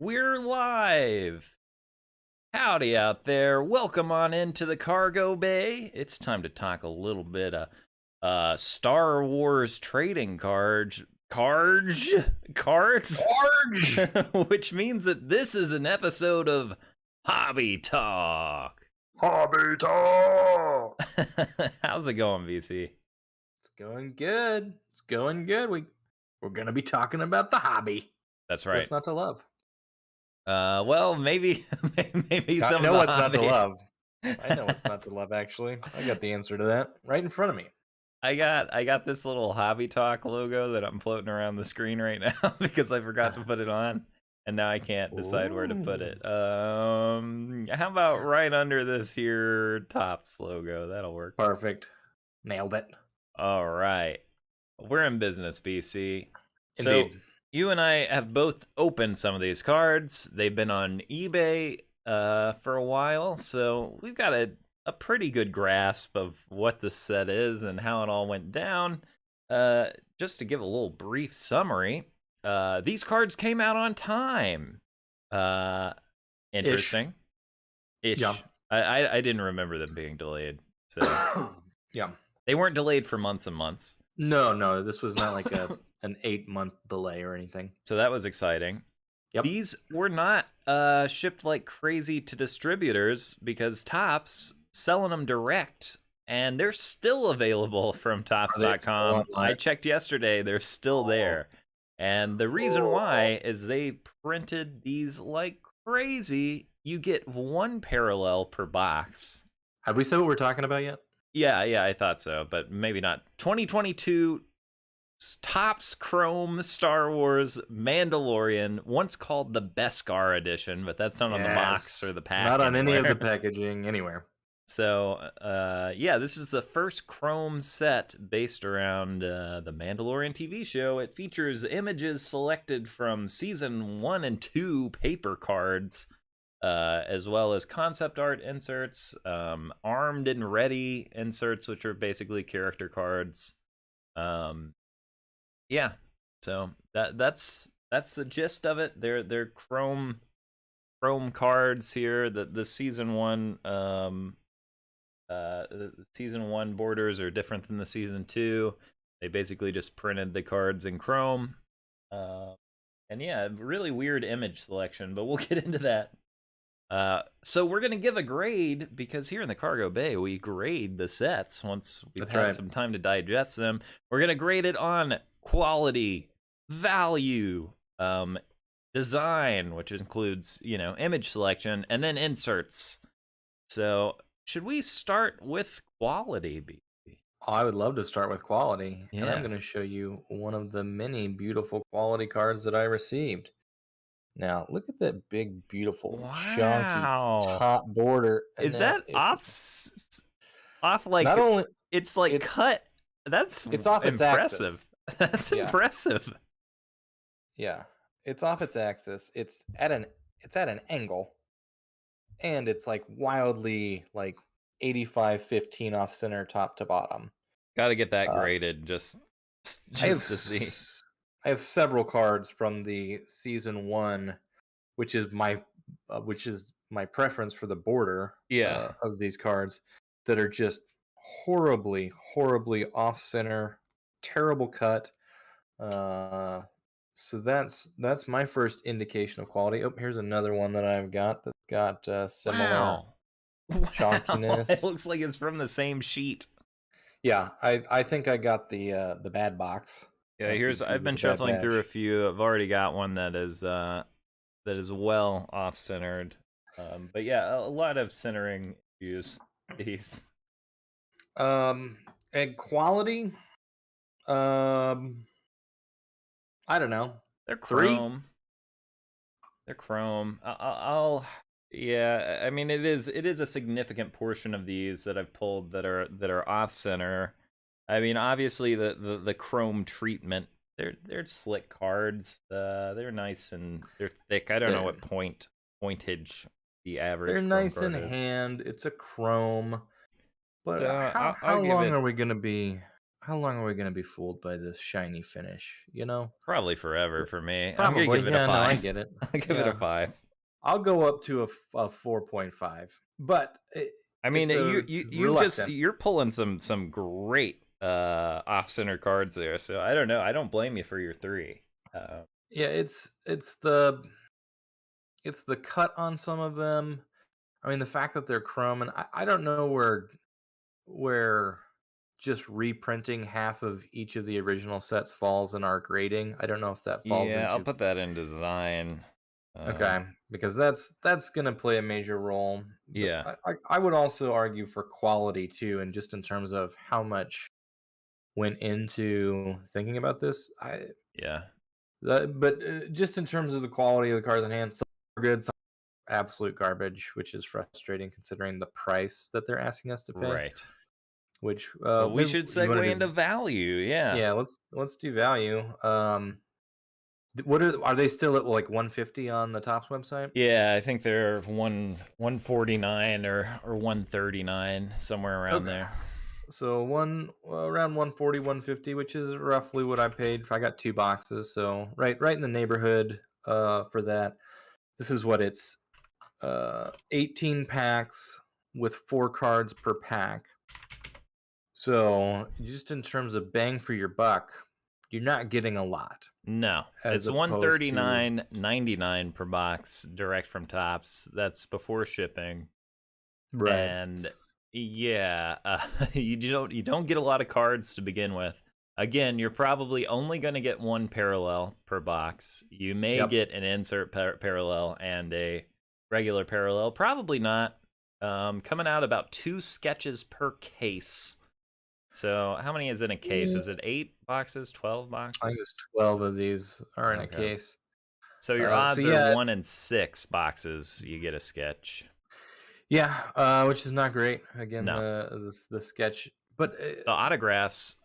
We're live! Howdy out there. Welcome on into the cargo bay. It's time to talk a little bit of Star Wars trading cards, which means that this is an episode of Hobby Talk. Hobby Talk! How's it going, VC? It's going good. It's going good. We're going to be talking about the hobby. That's right. What's not to love? Well, maybe some I know of what's the not to hobby. love. I know what's not to love, actually. I got the answer to that right in front of me. I got this little Hobby Talk logo that I'm floating around the screen right now because I forgot to put it on, and now I can't decide where to put it. How about right under this here Tops logo? That'll work. Perfect. Nailed it. All right. We're in business, BC. So Indeed. you and I have both opened some of these cards. They've been on eBay for a while, so we've got a pretty good grasp of what the set is and how it all went down. Just to give a little brief summary, these cards came out on time. Interesting. Ish. Yeah. I didn't remember them being delayed. So Yeah. they weren't delayed for months and months. No, this was not like an 8-month delay or anything. So that was exciting. Yep. These were not shipped like crazy to distributors because Topps selling them direct, and they're still available from Topps.com. I checked yesterday; they're still there. And the reason why is they printed these like crazy. You get one parallel per box. Have we said what we're talking about yet? Yeah, I thought so, but maybe not. 2022 Topps Chrome Star Wars Mandalorian, once called the Beskar edition, but that's not on the box or the pack. Not on any of the packaging anywhere. So, yeah, this is the first Chrome set based around the Mandalorian TV show. It features images selected from season 1 and 2 paper cards, as well as concept art inserts, armed and ready inserts, which are basically character cards. Yeah, so that's the gist of it. They're chrome cards here. The season 1 the season 1 borders are different than the season 2. They basically just printed the cards in chrome. And yeah, really weird image selection, but we'll get into that. So we're gonna give a grade because here in the cargo bay we grade the sets once we've had some time to digest them. We're gonna grade it on quality, value, design, which includes image selection, and then inserts. So should we start with quality, B? I would love to start with quality, and I'm going to show you one of the many beautiful quality cards that I received. Now, look at that big, beautiful, chunky top border. Is that off like, not only it's like cut? It's off its impressive. Axis. That's impressive. Yeah, it's off its axis. It's at an angle, and it's like wildly like 85-15 off center, top to bottom. Got to get that graded just to see. I have several cards from the season 1, which is my preference for the border of these cards, that are just horribly off center, terrible cut. So that's my first indication of quality. Oh, here's another one that I've got that's got similar chalkiness. It looks like it's from the same sheet. Yeah, I think I got the bad box. Yeah, I've been shuffling through a few. I've already got one that is well off centered. But yeah, a lot of centering issues. And quality, I don't know. They're chrome. They're chrome. Yeah, I mean it is a significant portion of these that I've pulled that are off center. I mean, obviously the chrome treatment. They're slick cards. They're nice and they're thick. I don't know what pointage the average. They're nice in hand. It's a chrome. But how long are we gonna be how long are we going to be fooled by this shiny finish? Probably forever for me. I'm gonna Probably. give it a Yeah, no, I 5. get it. I'll give it a Yeah, 5. I'll go up to a 4.5, but I mean, it's reluctant. you're pulling some great off-center cards there. So I don't know. I don't blame you for your 3. Yeah, it's the cut on some of them. I mean, the fact that they're chrome, and I don't know where just reprinting half of each of the original sets falls in our grading. I don't know if that falls Yeah, I'll into put that in design. okay, because that's gonna play a major role. But Yeah, I would also argue for quality too, and just in terms of how much went into thinking about this. yeah, But just in terms of the quality of the cards in hand, some are good, some are absolute garbage, which is frustrating considering the price that they're asking us to pay. right. Which Well, we maybe should you want segue to into do? value. Yeah, Yeah, let's do value. What are they still at like 150 on the Topps website? yeah. I think they're 149 or 139 somewhere around Okay. there. So around 140, 150, which is roughly what I paid. I got 2 boxes, so right in the neighborhood for that. This is what it's 18 packs with 4 cards per pack. So just in terms of bang for your buck, you're not getting a lot. No, As it's opposed to 139.99 per box direct from Tops. That's before shipping. right. And yeah, you don't get a lot of cards to begin with. Again, you're probably only going to get 1 parallel per box. You may Yep. get an insert parallel and a regular parallel. Probably not. Coming out about 2 sketches per case. So how many is in a case? Is it 8 boxes, 12 I think boxes? it's 12 of these are in a Okay. case. So your So odds are yeah, 1 in 6 boxes you get a sketch. yeah, which is not great. Again, No. the sketch, but The autographs,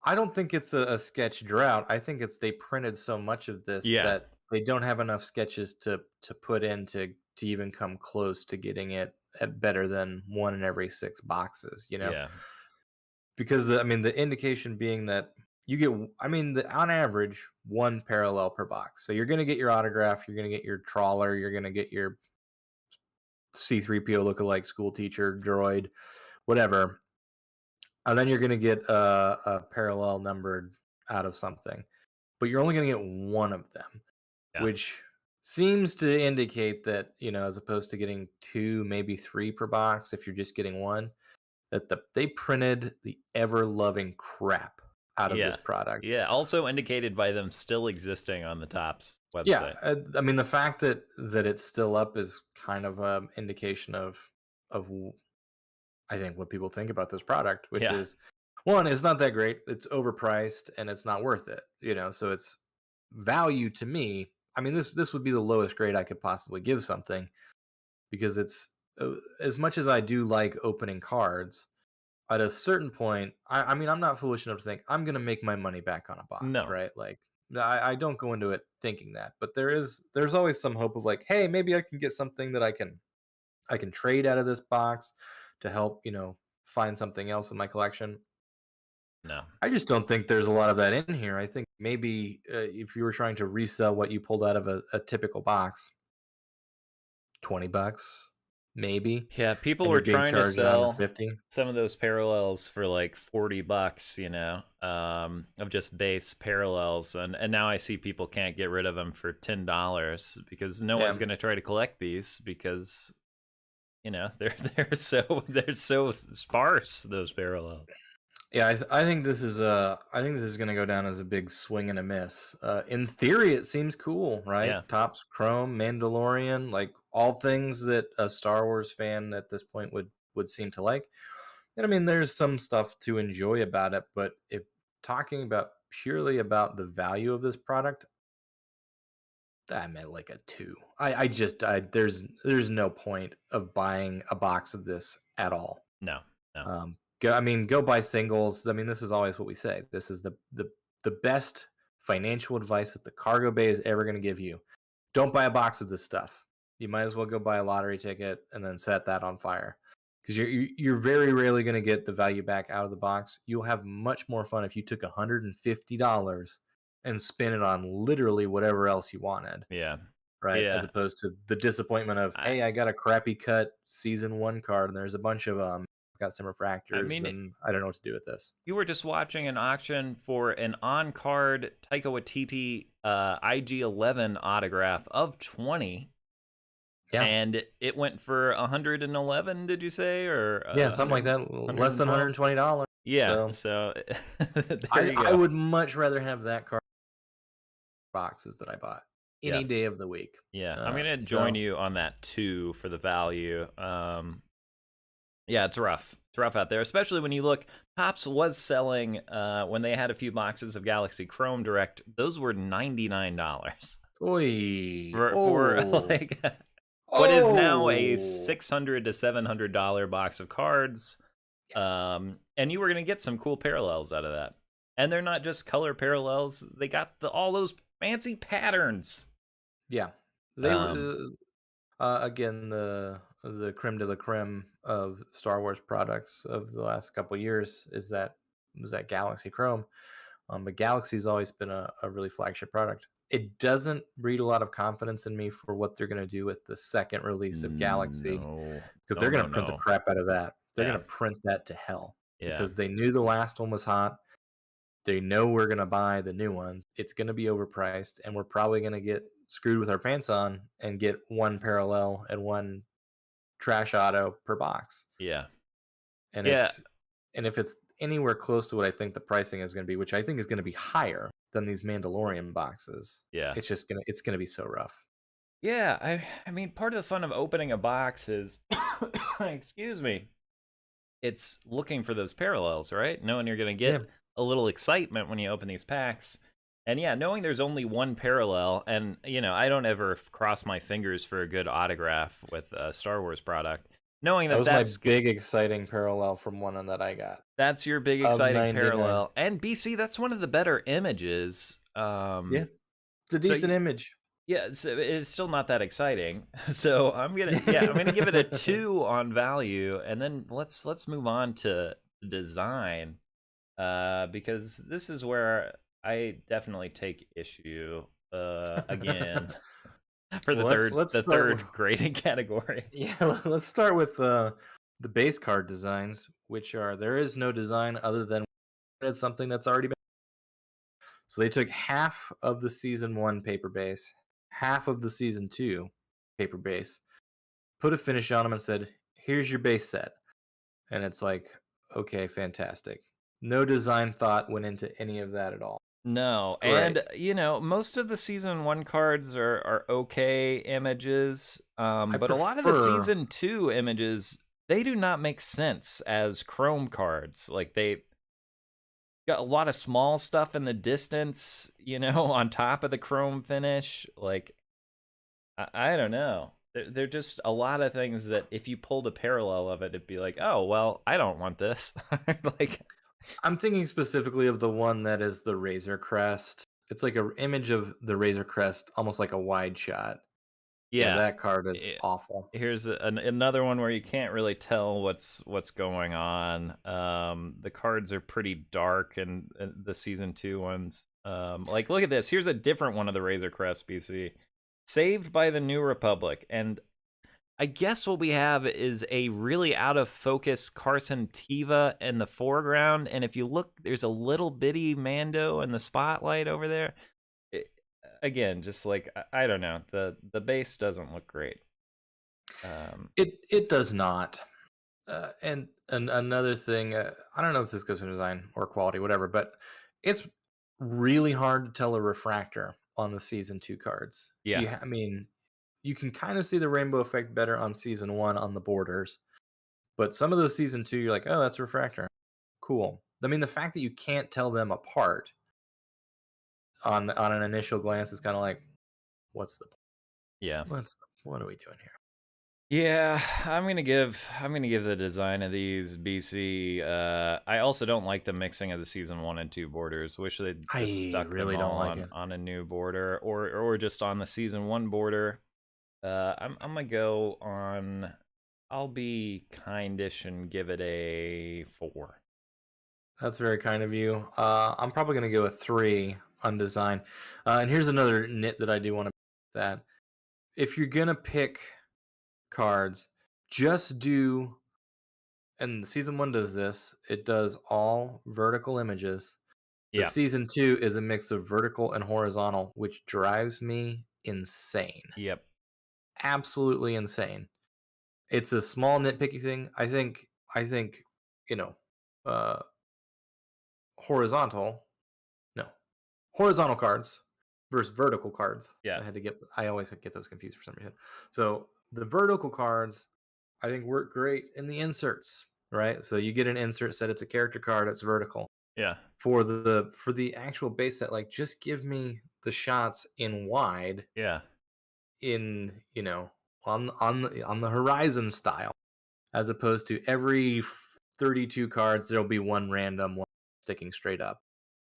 I don't think it's a sketch drought. I think it's they printed so much of this yeah. that they don't have enough sketches to put in to even come close to getting it at better than 1 in every 6 boxes. Yeah. Because I mean, the indication being that you get, I mean, on average, 1 parallel per box. So you're going to get your autograph, you're going to get your trawler, you're going to get your C3PO lookalike school teacher droid, whatever, and then you're going to get a parallel numbered out of something. But you're only going to get 1 of them, Yeah. which seems to indicate that as opposed to getting 2, maybe 3 per box, if you're just getting 1, that they printed the ever loving crap out of Yeah. this product. Yeah. Also indicated by them still existing on the Tops Yeah, website. I mean the fact that it's still up is kind of an indication of I think what people think about this product, which Yeah. is one, it's not that great, it's overpriced, and it's not worth it. So it's value to me. I mean, this would be the lowest grade I could possibly give something because it's as much as I do like opening cards. At a certain point, I mean, I'm not foolish enough to think I'm going to make my money back on a box, No. right? Like, I don't go into it thinking that, but there's always some hope of like, hey, maybe I can get something that I can trade out of this box to help, find something else in my collection. No. I just don't think there's a lot of that in here. I think maybe if you were trying to resell what you pulled out of a typical box, $20, maybe, Yeah. People and were you're being trying to charged sell 150. some of those parallels for like $40, of just base parallels. And now I see people can't get rid of them for $10 because no one's Yeah. going to try to collect these because, they're so sparse, those parallels. Yeah, I think this is going to go down as a big swing and a miss. In theory, it seems cool, right? Yeah. Topps Chrome, Mandalorian, like all things that a Star Wars fan at this point would seem to like. And I mean, there's some stuff to enjoy about it, but if talking about purely about the value of this product, I meant like a 2. There's no point of buying a box of this at all. No. No. Go buy singles. I mean, this is always what we say. This is the best financial advice that the cargo bay is ever going to give you. Don't buy a box of this stuff. You might as well go buy a lottery ticket and then set that on fire because you're very rarely going to get the value back out of the box. You'll have much more fun if you took $150 and spent it on literally whatever else you wanted. Yeah. Right, as Yeah. opposed to the disappointment of, I hey, I got a crappy cut season 1 card, and there's a bunch of got some I refractors, mean, and I don't know what to do with this. you were just watching an auction for an on-card Taika Waititi IG-11 autograph of 20, Yeah, and it went for 111. Did you say, or yeah, something like that, less than $120. Yeah. So So there I you I go. would much rather have that card boxes that I bought Yeah. any day of the week. Yeah. I'm gonna join So you on that too for the value. Yeah, it's rough. It's rough out there, especially when you look. Topps was selling when they had a few boxes of Galaxy Chrome Direct. Those were $99 Oi, for oh, like what is now a oh, $600 to $700 box of cards. And you were gonna get some cool parallels out of that. And they're not just color parallels; they got all those fancy patterns. yeah, they Um, were. Again, the creme de la creme of Star Wars products of the last couple of years was that Galaxy Chrome. But Galaxy's always been a really flagship product. It doesn't breed a lot of confidence in me for what they're going to do with the second release of Galaxy, no, because they're no, going no, to print the no. crap out of that. They're going Yeah, to print that to hell yeah, because they knew the last one was hot. They know we're going to buy the new ones. It's going to be overpriced, and we're probably going to get screwed with our pants on and get one parallel and one trash auto per box. yeah, And yeah, if it's anywhere close to what I think the pricing is going to be, which I think is going to be higher than these Mandalorian boxes, yeah. it's gonna be so rough. Yeah, I mean, part of the fun of opening a box is, excuse me, it's looking for those parallels, right? Knowing you're gonna Yeah, get a little excitement when you open these packs, and yeah, knowing there's only one parallel, and I don't ever cross my fingers for a good autograph with a Star Wars product. Knowing that that was my that's big exciting parallel from one that I got that's your big of exciting 99. parallel, and BC, that's one of the better images. Yeah, it's a So decent image. yeah, so it's still not that exciting. So I'm gonna give it a 2 on value, and then let's move on to design, because this is where I definitely take issue again for Well, the third let's the start with third grading category. yeah, let's start with the base card designs, which are there is no design other than it's something that's already been. So they took half of the season 1 paper base, half of the season 2 paper base, put a finish on them and said, "Here's your base set." And it's like, okay, fantastic. No design thought went into any of that at all. No, and Great. most of the season 1 cards are okay images, I but a lot of the prefer season 2 images, they do not make sense as Chrome cards. Like, they got a lot of small stuff in the distance, on top of the Chrome finish. Like, I don't know. They're just a lot of things that if you pulled a parallel of it, it'd be like, oh well, I don't want this. Like, I'm thinking specifically of the one that is the Razor Crest. It's like a image of the Razor Crest, almost like a wide shot. Yeah, yeah. that card is awful. Here's another one where you can't really tell what's going on. The cards are pretty dark, and the season 2 ones. Like, look at this. Here's a different one of the Razor Crest BC, Saved by the New Republic, and I guess what we have is a really out of focus Carson Teva in the foreground, and if you look, there's a little bitty Mando in the spotlight over there. Again, just like I don't know, the base doesn't look great. It does not. And another thing, I don't know if this goes in design or quality, whatever, but it's really hard to tell a refractor on the season 2 cards. Yeah, I mean, you can kind of see the rainbow effect better on season 1 on the borders, but some of those season 2, you're like, oh, that's refractor. Cool. I mean, the fact that you can't tell them apart on an initial glance is kind of like, what's the yeah. what are we doing here? Yeah, I'm gonna give the design of these BC. I also don't like the mixing of the season 1 and 2 borders. Wish they'd just I stuck them really don't all like it. on a new border, or just on the season 1 border. I'm gonna go on I'll be kindish and give it a 4. That's very kind of you. I'm probably going to go a 3 on design. And here's another nit that I do want to that if you're going to pick cards, just do, and season 1 does this, it does all vertical images. The Yeah. season 2 is a mix of vertical and horizontal, which drives me insane. Yep. Absolutely insane. It's a small nitpicky thing. I think, you know, uh horizontal, no, horizontal cards versus vertical cards. Yeah. I always get those confused for some reason. So the vertical cards, I think, work great in the inserts, right? So you get an insert set, it's a character card, it's vertical. Yeah. For the actual base set, like just give me the shots in wide Yeah. in, on the horizon style, as opposed to every 32 cards there'll be one random one sticking straight up,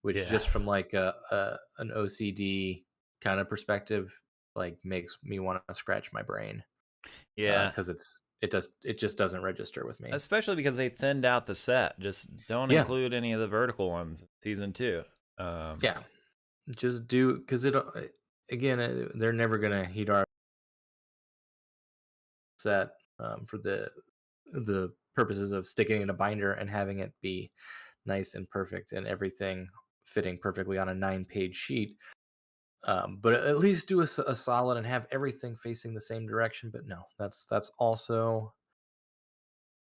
which Yeah. just from like an OCD kind of perspective, like makes me want to scratch my brain. Yeah. Because it just doesn't register with me. Especially because they thinned out the set. Just don't Yeah, include any of the vertical ones in season 2. yeah. Just do, because again, they're never gonna heat our set for the purposes of sticking in a binder and having it be nice and perfect and everything fitting perfectly on a 9-page sheet. But at least do a solid and have everything facing the same direction. But no, that's also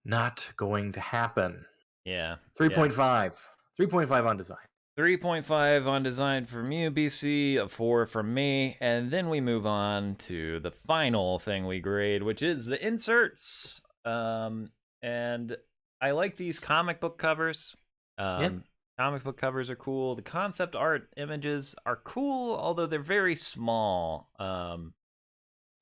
not going to happen. Yeah. 3.5. 3.5 on design. 3.5 on design from you, BC, a 4 from me, and then we move on to the final thing we grade, which is the inserts. And I like these comic book covers. Yeah. Comic book covers are cool. The concept art images are cool, although they're very small.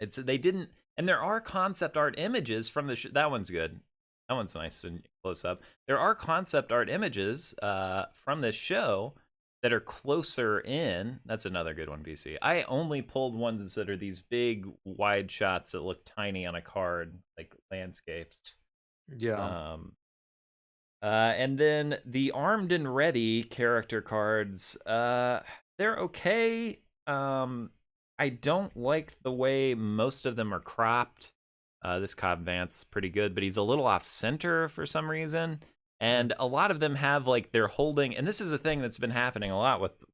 They didn't, and there are concept art images from that one's good. That one's nice and close up. There are concept art images from this show that are closer in. That's another good one, BC. I only pulled ones that are these big wide shots that look tiny on a card, like landscapes. Yeah. And then the Armed and Ready character cards, they're okay. I don't like the way most of them are cropped. This Cobb Vanth's pretty good, but he's a little off center for some reason. And a lot of them have like they're holding, and this is a thing that's been happening a lot with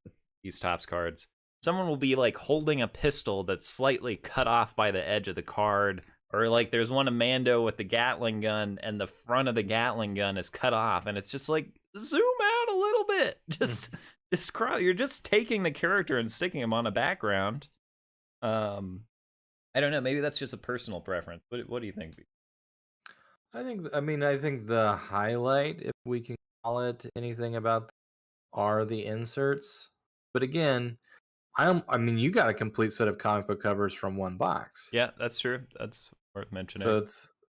these Topps cards. Someone will be like holding a pistol that's slightly cut off by the edge of the card, or like there's one of Mando with the Gatling gun and the front of the Gatling gun is cut off, and it's just like zoom out a little bit. Just you're just taking the character and sticking him on a background. I don't know. Maybe that's just a personal preference. What do you think? I think the highlight, if we can call it anything about, are the inserts. But again, you got a complete set of comic book covers from one box. Yeah, that's true. That's worth mentioning.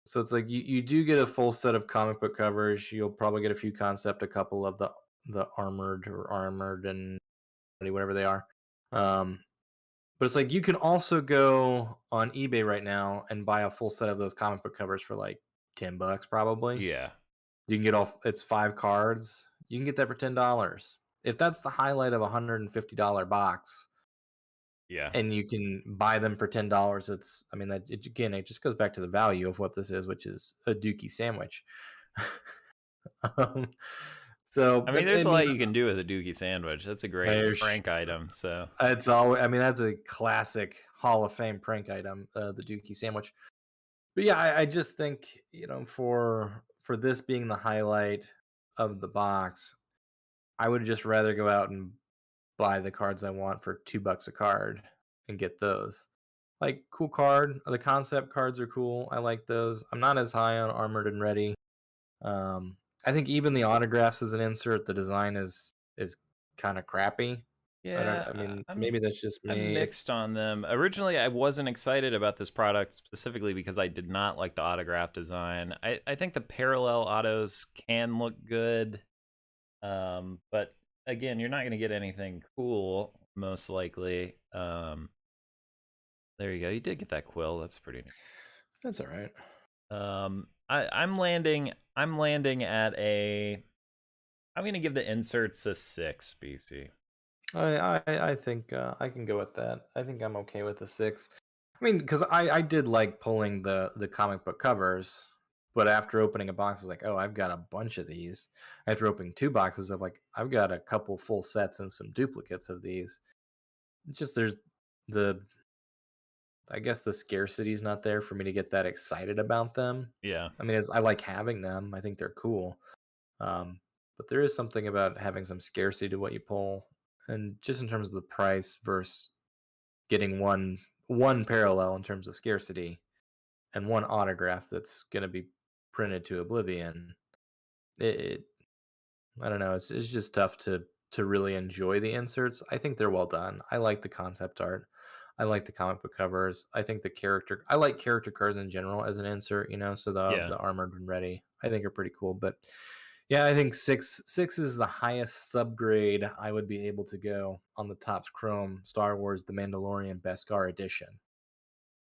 So it's like you do get a full set of comic book covers. You'll probably get a few concept, a couple of the armored and whatever they are. But it's like you can also go on eBay right now and buy a full set of those comic book covers for like $10 probably. Yeah. You can get it's 5 cards. You can get that for $10. If that's the highlight of a $150 box, yeah, and you can buy them for $10, again, it just goes back to the value of what this is, which is a Dookie sandwich. So there's a lot you can do with a Dookie sandwich. That's a great prank item. So it's always, that's a classic Hall of Fame prank item, the Dookie sandwich. But yeah, I just think, for this being the highlight of the box, I would just rather go out and buy the cards I want for $2 a card and get those. Like, cool card. The concept cards are cool. I like those. I'm not as high on Armored and Ready. I think even the autographs as an insert, the design is kind of crappy. yeah, Maybe that's just me. I'm mixed on them. Originally, I wasn't excited about this product specifically because I did not like the autograph design. I think the parallel autos can look good, but again, you're not going to get anything cool, most likely. There you go. You did get that quill. That's pretty nice. That's all right. I'm landing. I'm landing at a. I'm gonna give the inserts a 6, BC. I think I can go with that. I think I'm okay with the 6. I mean, because I did like pulling the comic book covers, but after opening a box, I was like, oh, I've got a bunch of these. After opening 2 boxes, of like, I've got a couple full sets and some duplicates of these. It's just there's the I guess the scarcity is not there for me to get that excited about them. Yeah. I mean, I like having them. I think they're cool. Um, but there is something about having some scarcity to what you pull, and just in terms of the price versus getting one parallel in terms of scarcity and one autograph that's going to be printed to oblivion. It I don't know. It's just tough to really enjoy the inserts. I think they're well done. I like the concept art. I like the comic book covers. I think I like character cards in general as an insert, so Yeah. the armored and ready I think are pretty cool. But yeah, I think six is the highest subgrade I would be able to go on the Topps Chrome Star Wars The Mandalorian Beskar edition.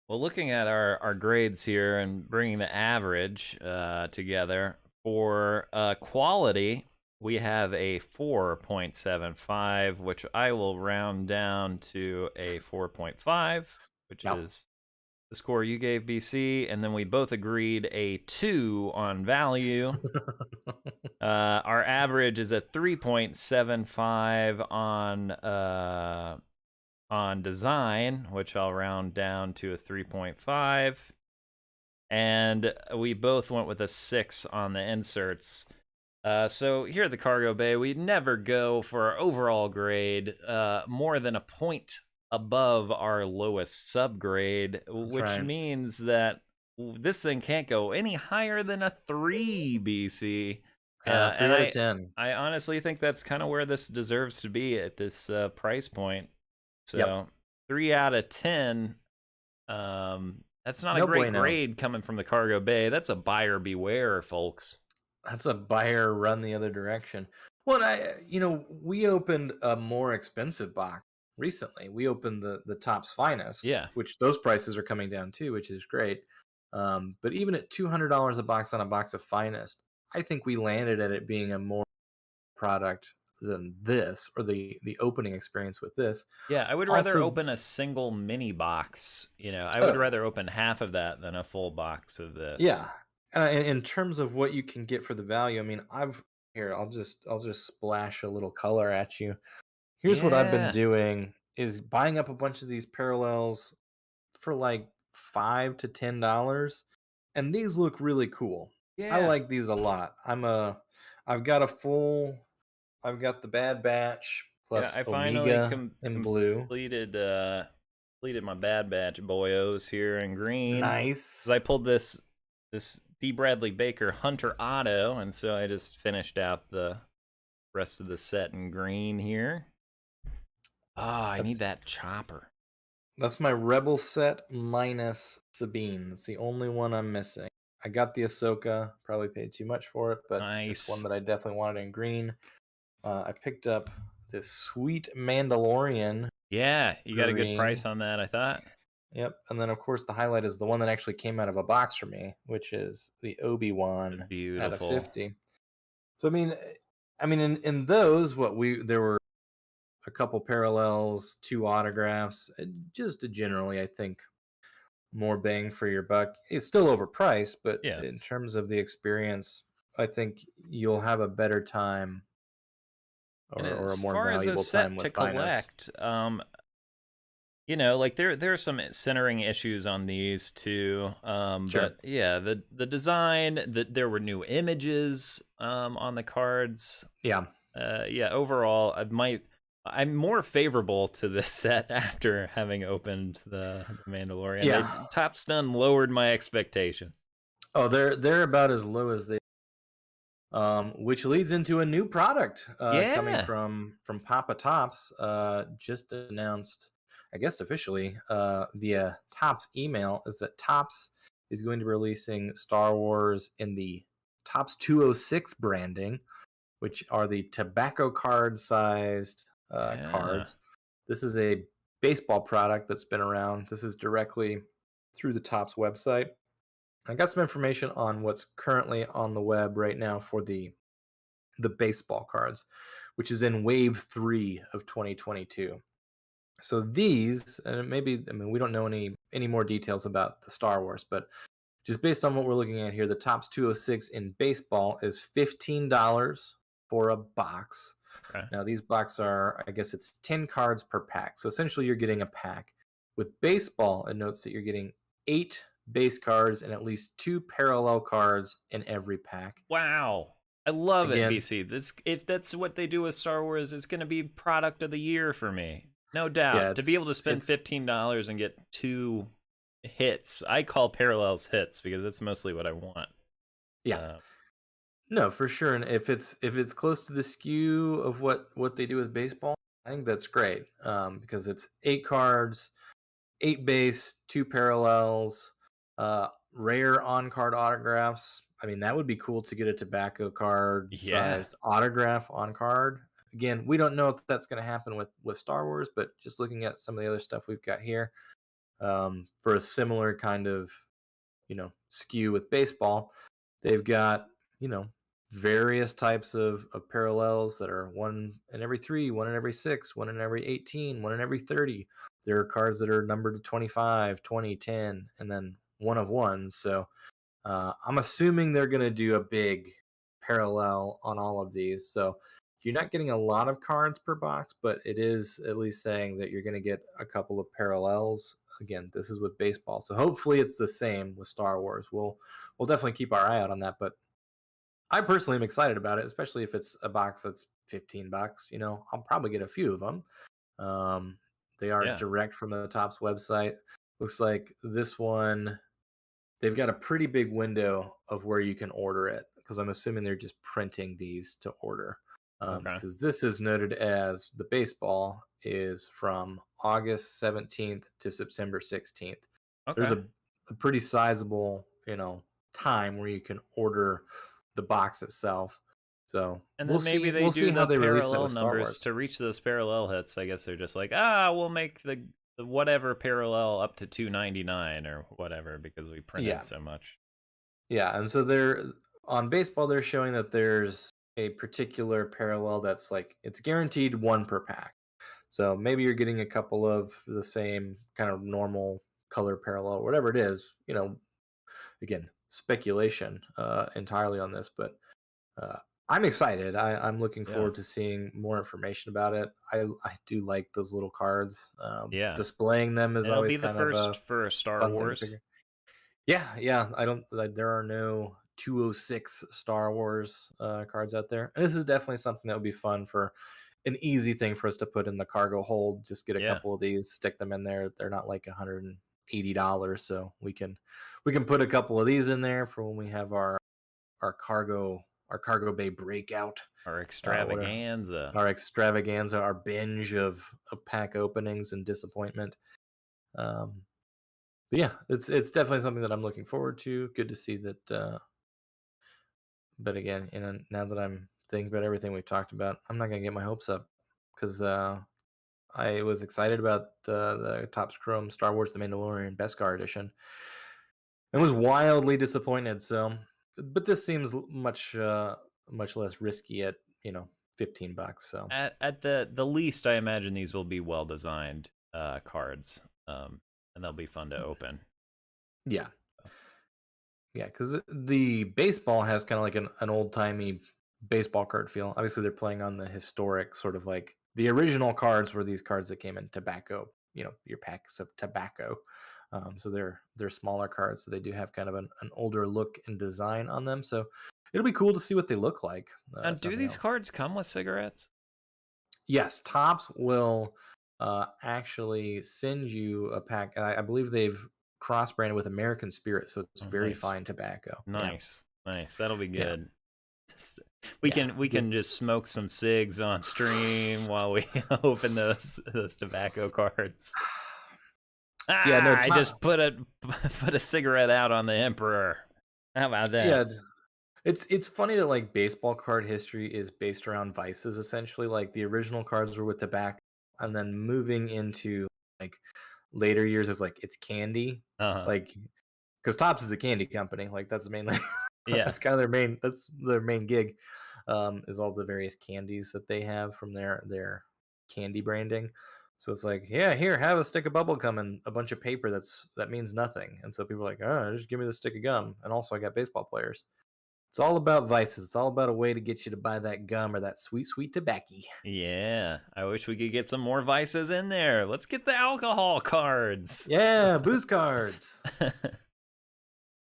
Well, looking at our grades here and bringing the average together for quality, we have a 4.75, which I will round down to a 4.5, which Yep. is the score you gave, BC, and then we both agreed a 2 on value. Our average is a 3.75 on design, which I'll round down to a 3.5. And we both went with a 6 on the inserts. So here at the cargo bay, we never go for our overall grade more than a point above our lowest subgrade, That's which right. means that this thing can't go any higher than a 3, BC. Yeah, And 3 out of 10. I honestly think that's kind of where this deserves to be at this price point. Yep. So 3 out of 10. That's not a No great bueno. grade coming from the cargo bay. That's a buyer beware, folks. That's a buyer run the other direction. Well, we opened a more expensive box recently. We opened the Topps Finest, Yeah. which those prices are coming down too, which is great. But even at $200 a box on a box of Finest, I think we landed at it being a more product than this, or the opening experience with this. Yeah, I would rather Also, open a single mini box. I would oh rather open half of that than a full box of this. yeah, in terms of what you can get for the value, I mean, I'll just splash a little color at you. Here's what I've been Yeah. doing is buying up a bunch of these parallels for like $5 to $10, and these look really cool. I Yeah. like these a lot. I've got a full, I've got the Bad Batch Yeah, plus I finally Omega in blue. completed my Bad Batch boyos here in green. Nice. 'Cause I pulled this D. Bradley Baker Hunter Auto, and so I just finished out the rest of the set in green here. Ah, I That's need that chopper. that's my Rebel set minus Sabine. That's the only one I'm missing. I got the Ahsoka, probably paid too much for it, but it's one Nice. that I definitely wanted in green. I picked up this sweet Mandalorian Yeah, you got a good green. price on that, I thought. Yep, and then of course the highlight is the one that actually came out of a box for me, which is the Obi-Wan out of Beautiful. 50. So I mean, in those, there were a couple parallels, 2 autographs, just generally, I think more bang for your buck. It's still overpriced, but Yeah. in terms of the experience, I think you'll have a better time, And or a as more far as a valuable time set to with Finest. collect, like there are some centering issues on these too. Sure. But yeah, the design, there were new images on the cards. Yeah. Yeah, overall, I'm more favorable to this set after having opened the Mandalorian. Yeah. Top Stun lowered my expectations. Oh, they're about as low as they. Which leads into a new product coming Yeah. from Papa Tops. Just announced, I guess officially, via Tops email, is that Tops is going to be releasing Star Wars in the Tops 206 branding, which are the tobacco card sized Yeah. cards. This is a baseball product that's been around. This is directly through the Tops website. I got some information on what's currently on the web right now for the baseball cards, which is in wave 3 of 2022. So these, and maybe, I mean, we don't know any more details about the Star Wars, but just based on what we're looking at here, the Topps 206 in baseball is $15 for a box. Okay. Now these boxes are, I guess it's 10 cards per pack. So essentially you're getting a pack. With baseball, it notes that you're getting 8 base cards and at least 2 parallel cards in every pack. Wow. I love it, Again, BC. This, if that's what they do with Star Wars, it's going to be product of the year for me. No doubt. yeah, To be able to spend it's $15 and get 2 hits. I call parallels hits because that's mostly what I want. yeah. No, for sure. And if it's close to the skew of what they do with baseball, I think that's great. Because it's 8 cards, 8 base, 2 parallels, rare on card autographs. I mean, that would be cool to get a tobacco card Yeah. sized autograph on card. Again, we don't know if that's going to happen with Star Wars, but just looking at some of the other stuff we've got here, for a similar kind of skew with baseball, they've got various types of parallels that are 1 in every 3, 1 in every 6, 1 in every 18, 1 in every 30. There are cards that are numbered to 25, 20, 10, and then 1 of 1s. So I'm assuming they're going to do a big parallel on all of these. So you're not getting a lot of cards per box, but it is at least saying that you're going to get a couple of parallels. Again, this is with baseball, so hopefully it's the same with Star Wars. We'll definitely keep our eye out on that. But I personally am excited about it, especially if it's a box that's $15. I'll probably get a few of them. They are Yeah. direct from the Topps website. Looks like this one, they've got a pretty big window of where you can order it, because I'm assuming they're just printing these to order. Okay. Because this is noted as the baseball is from August 17th to September 16th. There's Okay. a pretty sizable, time where you can order the box itself. So And we'll then maybe see. they We'll do see how the they release that parallel with Star numbers Wars. to reach those parallel hits. I guess they're just like, we'll make the whatever parallel up to 299 or whatever because we printed Yeah, so much. yeah. And so they're on baseball. They're showing that there's a particular parallel that's like it's guaranteed 1 per pack. So maybe you're getting a couple of the same kind of normal color parallel, whatever it is. Again, speculation entirely on this, but uh, I'm excited. I'm looking Yeah. forward to seeing more information about it. I do like those little cards. Yeah. Displaying them is And it'll be always the kind of first a for Star fun thing to Wars. figure. Yeah, yeah. I don't. Like, there are no 206 Star Wars cards out there, and this is definitely something that would be fun for an easy thing for us to put in the cargo hold. Just get a Yeah. couple of these, stick them in there. They're not like $180, so we can put a couple of these in there for when we have our cargo bay breakout, Our what are extravaganza. our extravaganza, our binge of pack openings and disappointment. Um, but yeah, it's definitely something that I'm looking forward to. Good to see that. But again, now that I'm thinking about everything we've talked about, I'm not gonna get my hopes up, because I was excited about the Topps Chrome Star Wars: The Mandalorian Beskar edition, and was wildly disappointed. So, but this seems much less risky at $15. So At the least, I imagine these will be well designed cards, and they'll be fun to open. yeah, yeah, because the baseball has kind of like an old timey baseball card feel. Obviously, they're playing on the historic sort of like the original cards were these cards that came in tobacco, your packs of tobacco. So they're smaller cards, so they do have kind of an older look and design on them. So it'll be cool to see what they look like, Now, if do nothing these else. cards come with cigarettes? Yes, Tops will actually send you a pack. I believe they've cross branded with American Spirit, so it's Oh, very nice, fine tobacco. Yeah, nice, nice. That'll be yeah, good. Just, yeah. we Get can just smoke some cigs on stream while we open those tobacco cards. Yeah, no, I just put a cigarette out on the Emperor. How about yeah. that? It's funny that like baseball card history is based around vices essentially. Like the original cards were with tobacco, and then moving into like later years, it's like it's candy. Uh huh. Like because Topps is a candy company. Like that's mainly Yeah. that's kind of their main gig, is all the various candies that they have from their candy branding. So it's like, yeah, here, have a stick of bubble gum and a bunch of paper that means nothing. And so people are like, oh, just give me the stick of gum. And also I got baseball players. It's all about vices. It's all about a way to get you to buy that gum or that sweet, sweet tobacco. Yeah. I wish we could get some more vices in there. Let's get the alcohol cards. Yeah, booze cards.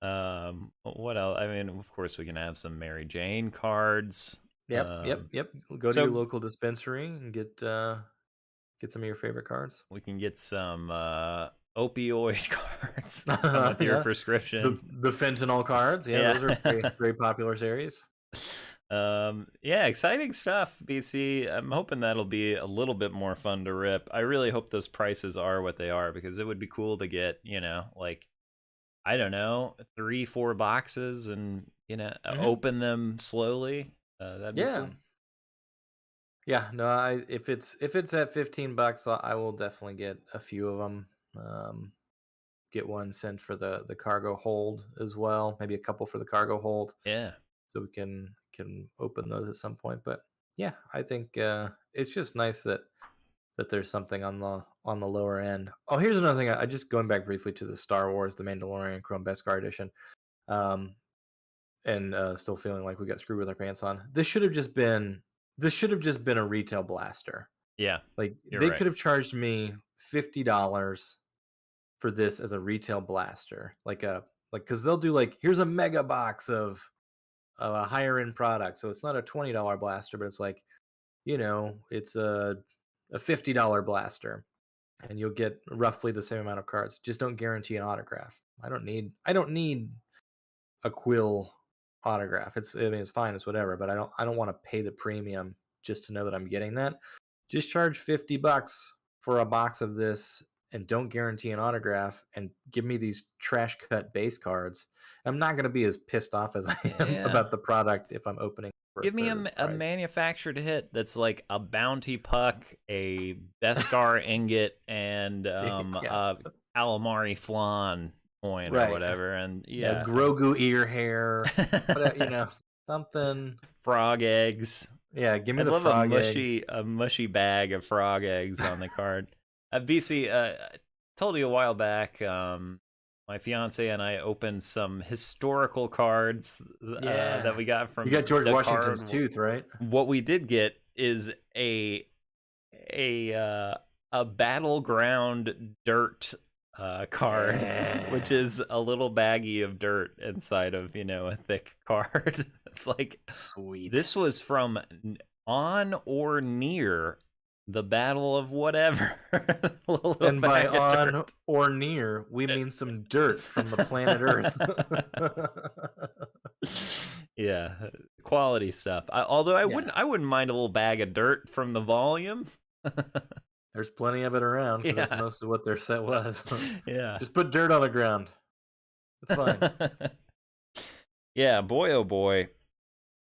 What else? I mean, of course, we can have some Mary Jane cards. Yep. Go to your So local dispensary and get some of your favorite cards. we can get some opioid cards that come with your Yeah, prescription. the fentanyl cards. Yeah, those are very, very popular series. Yeah, exciting stuff, BC. I'm hoping that'll be a little bit more fun to rip. I really hope those prices are what they are, because it would be cool to get, like, I don't know, 3-4 boxes and open them slowly. That'd be Yeah. cool. Yeah, no, if it's at $15, I will definitely get a few of them. Get one sent for the cargo hold as well. Maybe a couple for the cargo hold. Yeah. So we can open those at some point. But yeah, I think it's just nice that there's something on the lower end. Oh, here's another thing. I just going back briefly to the Star Wars, the Mandalorian Chrome Beskar edition, um, and still feeling like we got screwed with our pants on. This should have just been a retail blaster. Yeah. Like You're they right. could have charged me $50 for this as a retail blaster, because they'll do like, here's a mega box of a higher end product, so it's not a $20 blaster, but it's like, it's a $50 blaster, and you'll get roughly the same amount of cards. Just don't guarantee an autograph. I don't need a Quill autograph. It's fine, it's whatever, but I don't want to pay the premium just to know that I'm getting that. Just charge $50 for a box of this and don't guarantee an autograph and give me these trash cut base cards. I'm not going to be as pissed off as I am about the product if I'm opening for a Give me third of the a price. manufactured hit that's like a bounty puck, a Beskar ingot, and Yeah. a calamari flan coin or Right. whatever. And Yeah, Grogu ear hair, something. frog eggs. Yeah, give me I'd the love frog egg. a mushy bag of frog eggs on the card. BC, I told you a while back. My fiance and I opened some historical cards that we got from. You got George the Washington's card. tooth, right? What we did get is a battleground dirt card, which is a little baggie of dirt inside of a thick card. It's like, sweet. This was from on or near the Battle of whatever. And by on or near, we mean some dirt from the planet Earth. Yeah, quality stuff. Although I wouldn't mind a little bag of dirt from the volume. There's plenty of it around, because that's most of what their set was. Yeah. Just put dirt on the ground. It's fine. Yeah, boy, oh boy.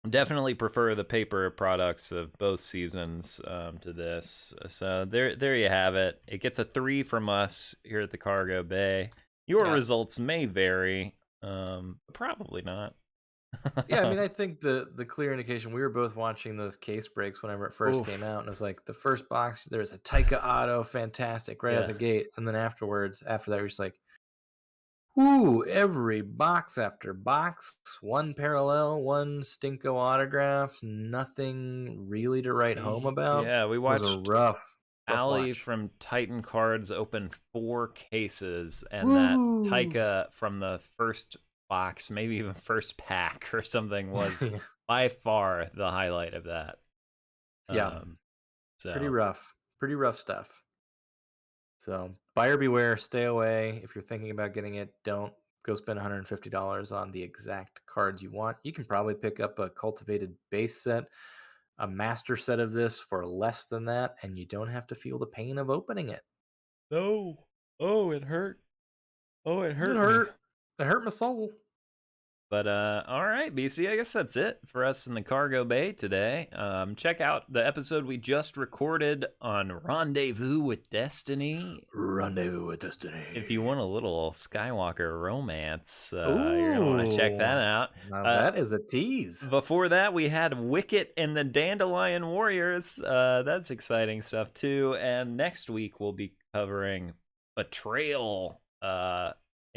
Definitely prefer the paper products of both seasons to this. So there you have it. It gets a 3 from us here at the Cargo Bay. Your results may vary, probably not. Yeah, I mean, I think the clear indication, we were both watching those case breaks whenever it first came out, and it was like the first box, there's a Taika Auto, fantastic, right out the gate, and then after that, you're just like, ooh, every box after box, one parallel, one stinko autograph, nothing really to write home about. Yeah, we watched a rough Ali watch. from Titan Cards open 4 cases, and that Taika from the first box, maybe even first pack or something, was by far the highlight of that. Yeah. So pretty rough stuff. So buyer beware, stay away. If you're thinking about getting it, don't go spend $150 on the exact cards you want. You can probably pick up a cultivated base set, a master set of this for less than that, and you don't have to feel the pain of opening it. No. Oh, it hurt. Oh, it hurt. It hurt my soul. But all right, BC, I guess that's it for us in the cargo bay today. Check out the episode we just recorded on Rendezvous with Destiny. Rendezvous with Destiny. If you want a little Skywalker romance, you're gonna want to check that out. Now that is a tease. Before that, we had Wicket and the Dandelion Warriors. That's exciting stuff too. And next week we'll be covering Betrayal.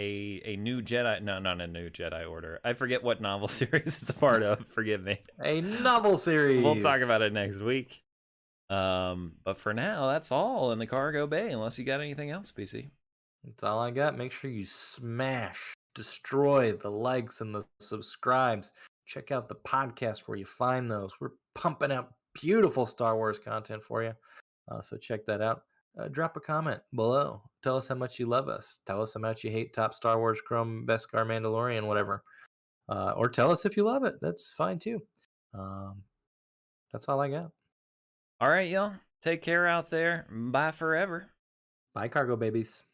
A new Jedi, no, not a new Jedi Order. I forget what novel series it's a part of. Forgive me. A novel series. We'll talk about it next week. But for now, that's all in the cargo bay. Unless you got anything else, PC. That's all I got. Make sure you destroy the likes and the subscribes. Check out the podcast where you find those. We're pumping out beautiful Star Wars content for you. So check that out. Drop a comment below. Tell us how much you love us. Tell us how much you hate Top Star Wars, Chrome, Beskar, Mandalorian, whatever. Or tell us if you love it. That's fine too. That's all I got. All right, y'all. Take care out there. Bye forever. Bye, cargo babies.